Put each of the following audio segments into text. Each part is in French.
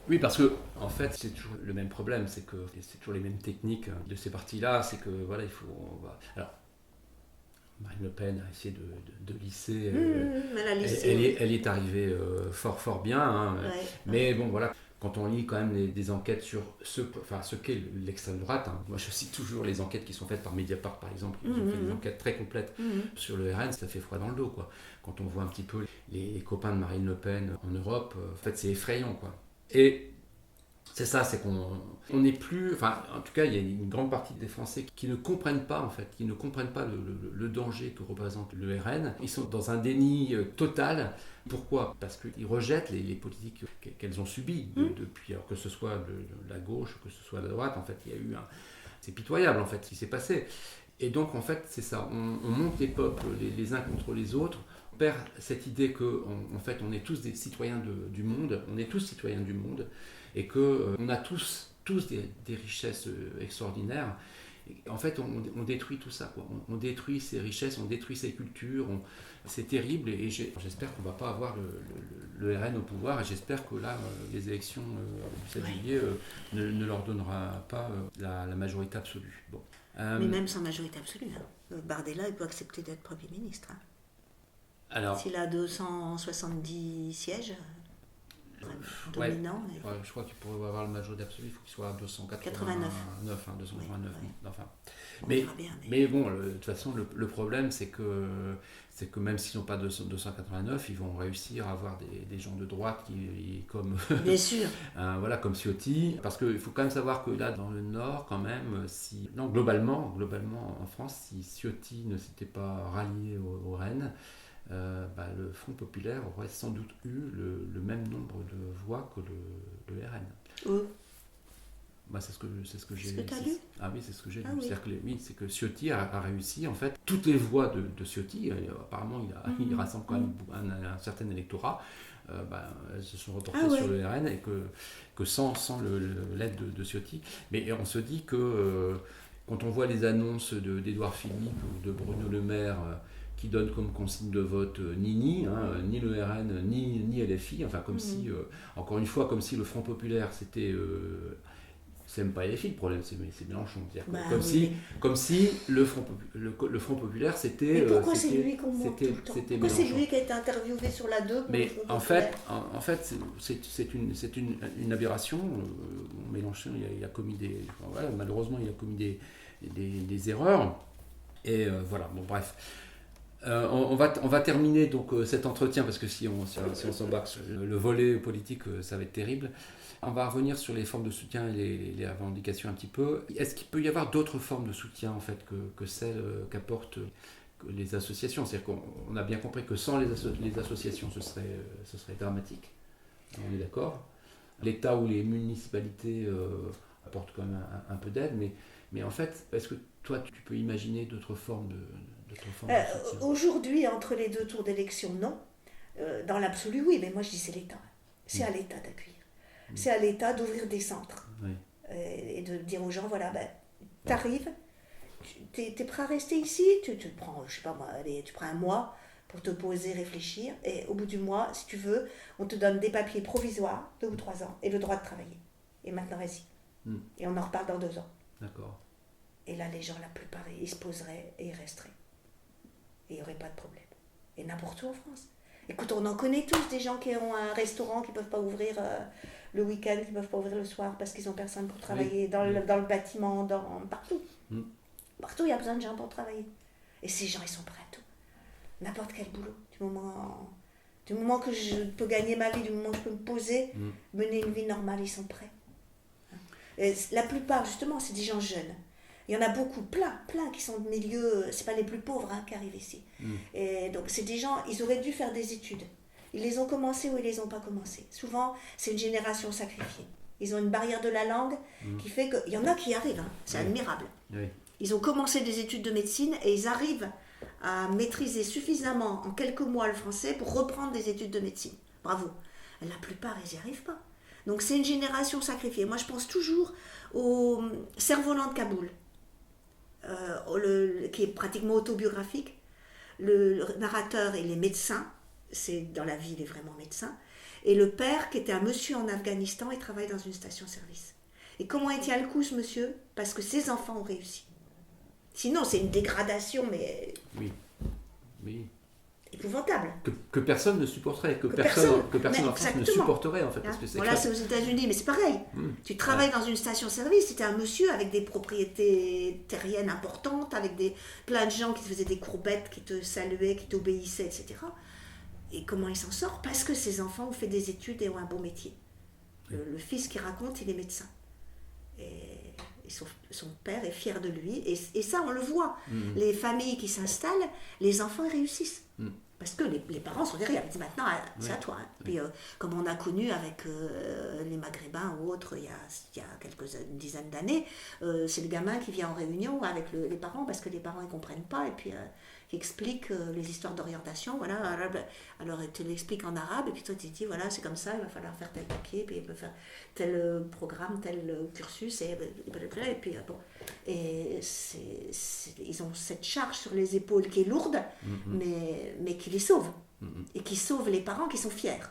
Oui, parce que en fait, c'est toujours le même problème, c'est que c'est toujours les mêmes techniques de ces partis-là, c'est que voilà, il faut. Alors, Marine Le Pen a essayé de lisser. Elle a Elle, lycée, elle est, oui. elle est arrivée fort fort bien, hein, Ouais, mais ouais. bon voilà. Quand on lit quand même des enquêtes sur ce qu'est l'extrême droite, hein, moi je cite toujours les enquêtes qui sont faites par Mediapart par exemple, ils ont fait des enquêtes très complètes sur le RN, ça fait froid dans le dos quoi. Quand on voit un petit peu les copains de Marine Le Pen en Europe, en fait c'est effrayant quoi. Et c'est ça, c'est qu'on n'est plus, enfin, en tout cas, il y a une grande partie des Français qui ne comprennent pas, en fait, qui ne comprennent pas le danger que représente le RN. Ils sont dans un déni total. Pourquoi? Parce qu'ils rejettent les politiques qu'elles ont subies depuis, alors que ce soit la gauche, que ce soit la droite. En fait, il y a eu un, c'est pitoyable, en fait, ce qui s'est passé. Et donc, en fait, c'est ça. On monte les peuples les uns contre les autres. On perd cette idée que, en fait, on est tous des citoyens du monde. On est tous citoyens du monde et que on a tous des richesses extraordinaires. Et en fait, on détruit tout ça. Quoi. On détruit ces richesses, on détruit ces cultures. C'est terrible et j'espère qu'on ne va pas avoir le RN au pouvoir et j'espère que là, les élections du 7 Ouais. juillet ne leur donnera pas la majorité absolue. Bon. Mais même sans majorité absolue, hein. Bardella, il peut accepter d'être Premier ministre, hein. Alors, S'il a 270 sièges, ouais, dominant, mais je crois qu'il pourrait avoir le majorité absolue, il faut qu'il soit à 89. 289, hein, Oui, 289. oui. Enfin. On Mais, verra bien. Mais... mais bon, de toute façon, le problème, c'est que même s'ils n'ont pas 289, ils vont réussir à avoir des gens de droite comme, Bien sûr. voilà, comme Ciotti. Parce qu'il faut quand même savoir que là, dans le Nord, quand même, non, globalement en France, si Ciotti ne s'était pas rallié au RN, le Front Populaire aurait sans doute eu le même nombre de voix que le RN. Oh. C'est ce que C'est ce j'ai. que tu as lu? Ah oui, c'est ce que j'ai Ah lu. oui. C'est-à-dire que, oui, c'est que Ciotti a réussi, en fait, toutes les voix de Ciotti, apparemment il rassemble quand même un certain électorat, elles se sont Ah reportées sur ouais. le RN et que sans l'aide de Ciotti. Mais on se dit que quand on voit les annonces d'Édouard Philippe ou de Bruno Le Maire, qui donnent comme consigne de vote ni, ni le RN, ni LFI, enfin comme si, encore une fois, comme si le Front Populaire c'était c'est même pas LFI le problème, c'est Mélenchon. Bah Comme, oui, si, mais... comme si le Front Populaire c'était Mais pourquoi c'est lui qu'on monte tout le temps? c'était Pourquoi c'est Mélenchon. lui qui a été interviewé sur la 2 pour le Mais Front en Populaire? fait, c'est une aberration. Mélenchon, il a commis des. Enfin, voilà, malheureusement, il a commis des erreurs. Et voilà, bon, bref. On va terminer donc cet entretien parce que si on s'embarque sur le volet politique, ça va être terrible. On va revenir sur les formes de soutien et les revendications un petit peu. Est-ce qu'il peut y avoir d'autres formes de soutien en fait que celles qu'apportent les associations? C'est-à-dire qu'on a bien compris que sans les associations, ce serait dramatique. On est d'accord. L'État ou les municipalités apportent quand même un peu d'aide, mais en fait, est-ce que toi, tu peux imaginer d'autres formes de soutien? Aujourd'hui, entre les deux tours d'élection, non. Dans l'absolu, oui, mais moi je dis c'est l'État. C'est à l'État d'appuyer. C'est à l'État d'ouvrir des centres Oui. et de dire aux gens voilà, t'arrives, t'es prêt à rester ici, tu prends, je sais pas moi, allez, tu prends un mois pour te poser, réfléchir, et au bout du mois, si tu veux, on te donne des papiers provisoires, 2 ou 3 ans, et le droit de travailler. Et maintenant, vas-y. Et on en reparle dans 2 ans. D'accord. Et là, les gens, la plupart, ils se poseraient et ils resteraient. Et il n'y aurait pas de problème. Et n'importe où en France. Écoute, on en connaît tous des gens qui ont un restaurant qui ne peuvent pas ouvrir le week-end, qui ne peuvent pas ouvrir le soir parce qu'ils n'ont personne pour travailler Oui. dans le bâtiment, partout. Mm. Partout, il y a besoin de gens pour travailler. Et ces gens, ils sont prêts à tout. N'importe quel boulot. Du moment que je peux gagner ma vie, du moment que je peux me poser, mener une vie normale, ils sont prêts. Et la plupart, justement, c'est des gens jeunes. Il y en a beaucoup, plein qui sont de milieux, c'est pas les plus pauvres qui arrivent ici. Et donc c'est des gens, ils auraient dû faire des études. Ils les ont commencées ou ils les ont pas commencées. Souvent, c'est une génération sacrifiée. Ils ont une barrière de la langue qui fait que... Il y en a qui y arrivent, c'est admirable. Oui. Ils ont commencé des études de médecine et ils arrivent à maîtriser suffisamment en quelques mois le français pour reprendre des études de médecine. Bravo. La plupart, ils n'y arrivent pas. Donc c'est une génération sacrifiée. Moi, je pense toujours au Cerf-Volant de Kaboul. Qui est pratiquement autobiographique. Le narrateur, il est médecin, c'est dans la vie, il est vraiment médecin, Et le père, qui était un monsieur en Afghanistan, il travaille dans une station-service. Et comment il tient le coup, ce monsieur? Parce que ses enfants ont réussi. Sinon, c'est une dégradation, mais épouvantable. Que personne ne supporterait, que personne en France ne supporterait, en fait. Parce que c'est aux États-Unis, mais c'est pareil. Tu travailles dans une station-service, c'était un monsieur avec des propriétés terriennes importantes, avec plein de gens qui te faisaient des courbettes, qui te saluaient, qui t'obéissaient, etc. Et comment il s'en sort? Parce que ses enfants ont fait des études et ont un bon métier. Le fils qui raconte, il est médecin. Et son père est fier de lui. Et ça, on le voit. Les familles qui s'installent, les enfants réussissent. Parce que les parents sont derrière. Ils disent maintenant, c'est à toi. Puis, comme on a connu avec les Maghrébins ou autres, il y a une dizaine d'années, c'est le gamin qui vient en réunion avec les parents parce que les parents ne comprennent pas. Et puis, qui explique les histoires d'orientation. Voilà. Alors, il te l'explique en arabe. Et puis, toi, tu te dis, voilà, c'est comme ça, il va falloir faire tel papier. Puis, il peut faire tel programme, tel cursus. Et puis, bon. Et ils ont cette charge sur les épaules qui est lourde, mais qui les sauve. Et qui sauve les parents qui sont fiers.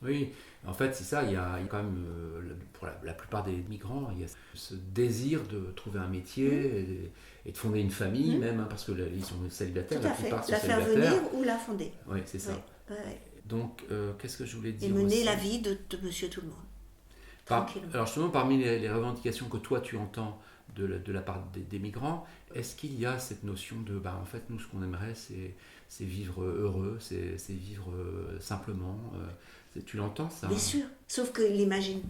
Oui, en fait, c'est ça. Il y a quand même, pour la plupart des migrants, il y a ce désir de trouver un métier et de fonder une famille, même, parce qu'ils sont célibataires. Tout à fait. La faire venir ou la fonder. Oui, c'est ça. Ouais. Donc, qu'est-ce que je voulais dire et mener aussi la vie de monsieur tout le monde. Alors, justement, parmi les revendications que toi, tu entends de la part des migrants, est-ce qu'il y a cette notion de, en fait, nous, ce qu'on aimerait, c'est vivre heureux, c'est vivre simplement. Tu l'entends, ça? Bien sûr, sauf qu'ils l'imaginent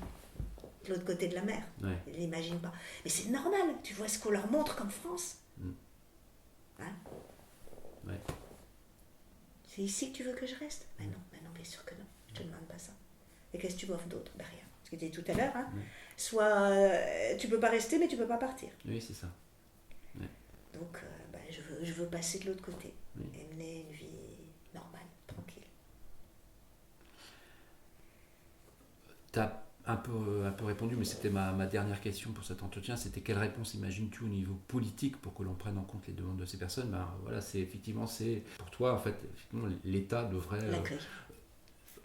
de l'autre côté de la mer. Ouais. Ils ne l'imaginent pas. Mais c'est normal, tu vois ce qu'on leur montre comme France. Hein? Ouais. C'est ici que tu veux que je reste? Mais non, bien sûr que non. Je ne te demande pas ça. Et qu'est-ce que tu m'offres d'autre? Rien. Ce que tu disais tout à l'heure, soit tu peux pas rester, mais tu peux pas partir. Oui, c'est ça. Ouais. Donc, je veux passer de l'autre côté et mener une vie normale, tranquille. Tu as un peu répondu, mais c'était ma dernière question pour cet entretien. C'était quelle réponse imagines-tu au niveau politique pour que l'on prenne en compte les demandes de ces personnes? Voilà, c'est pour toi, en fait, effectivement, l'État devrait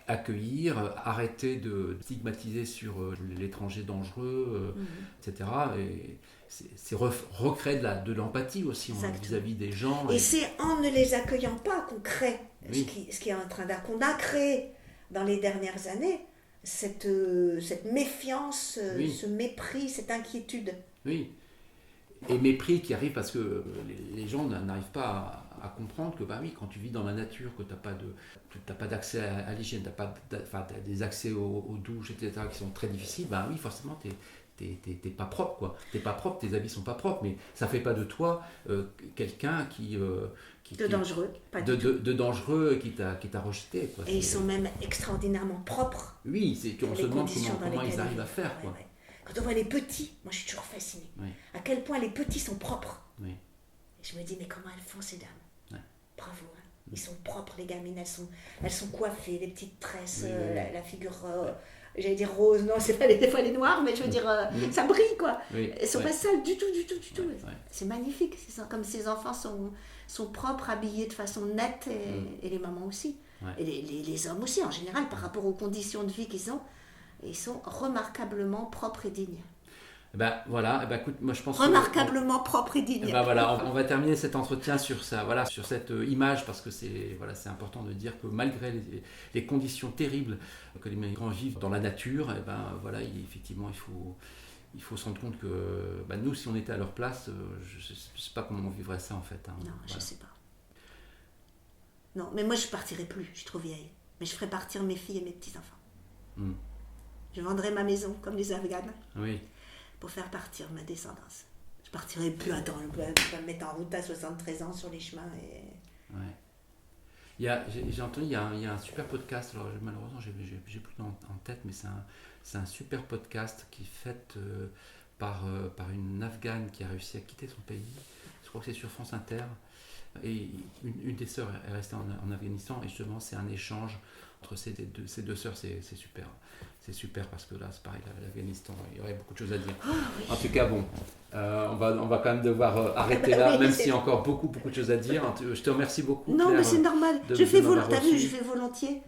accueillir, arrêter de stigmatiser sur l'étranger dangereux, etc. Et c'est recréer de l'empathie aussi vis-à-vis des gens. Et c'est en ne les accueillant pas qu'on crée ce qui est en train qu'on a créé dans les dernières années, cette méfiance, ce mépris, cette inquiétude. Oui. Et mépris qui arrive parce que les gens n'arrivent pas à comprendre que quand tu vis dans la nature, que tu n'as pas d'accès à l'hygiène, tu as des accès aux douches, etc., qui sont très difficiles, oui, forcément, t'es pas propre, quoi. T'es pas propre, tes habits sont pas propres, mais ça fait pas de toi quelqu'un de dangereux, de dangereux qui t'a rejeté, quoi. Et ils sont même extraordinairement propres. Oui, on se demande comment ils arrivent à faire, quoi. Ouais. Quand on voit les petits, moi je suis toujours fascinée. À quel point les petits sont propres. Oui. Et je me dis, mais comment elles font ces dames? Bravo, ils sont propres, les gamines, elles sont coiffées, les petites tresses, la figure, j'allais dire rose, non, c'est pas des fois les noirs, mais je veux dire, ça brille, quoi. Elles sont pas sales du tout. C'est magnifique, comme ces enfants sont propres, habillés de façon nette, et les mamans aussi. Et les hommes aussi, en général, par rapport aux conditions de vie qu'ils ont, ils sont remarquablement propres et dignes. Voilà, écoute, moi je pense remarquablement propre et digne. Voilà, on va terminer cet entretien sur cette image, parce que c'est important de dire que malgré les conditions terribles que les migrants vivent dans la nature, effectivement il faut se rendre compte que nous, si on était à leur place, je sais pas comment on vivrait ça, en fait. Non, je sais pas. Non, mais moi je partirais plus, je suis trop vieille. Mais je ferais partir mes filles et mes petits-enfants. Je vendrais ma maison comme les Afghanes. Oui. Pour faire partir ma descendance. Je partirai plus, je vais me mettre en route à 73 ans sur les chemins. J'ai entendu, il y a un super podcast, alors malheureusement j'ai plus en tête, mais c'est un super podcast qui est fait par une Afghane qui a réussi à quitter son pays, crois que c'est sur France Inter, et une des sœurs est restée en Afghanistan, et justement c'est un échange entre ces deux sœurs, c'est super. C'est super parce que là, c'est pareil, l'Afghanistan, il y aurait beaucoup de choses à dire. Oh, oui. En tout cas, bon, on va quand même devoir arrêter là, même s'il y a encore beaucoup de choses à dire. Je te remercie beaucoup, Non, Claire, mais c'est normal. Je fais volontiers.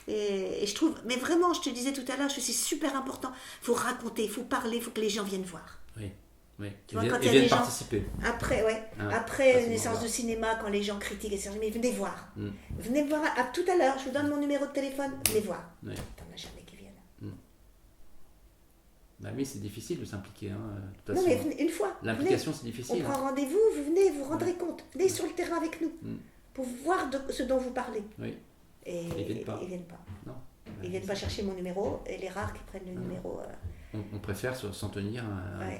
Et je trouve, mais vraiment, je te disais tout à l'heure, c'est super important. Il faut raconter, il faut parler, il faut que les gens viennent voir. Oui. Tu vois, quand ils viennent participer. Après, après une séance de cinéma, quand les gens critiquent, etc., mais venez voir. Venez voir, tout à l'heure, je vous donne mon numéro de téléphone, venez voir. Oui. T'en as jamais qui viennent. Bah oui, c'est difficile de s'impliquer. De toute Non, façon, mais une fois. l'implication, c'est difficile. On prend rendez-vous, vous venez, vous rendrez compte. Venez sur le terrain avec nous pour voir de ce dont vous parlez. Oui. Et ils viennent pas. Ils viennent pas. Non. Ils viennent pas chercher mon numéro, et les rares qui prennent le numéro. On préfère s'en tenir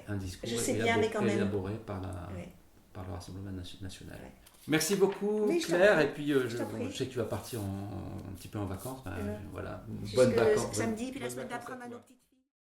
un discours élaboré par le Rassemblement national. Ouais. Merci beaucoup, Claire. Et puis, je sais que tu vas partir un petit peu en vacances. Voilà. Bonnes vacances. Samedi, puis la semaine d'après, on a nos petites.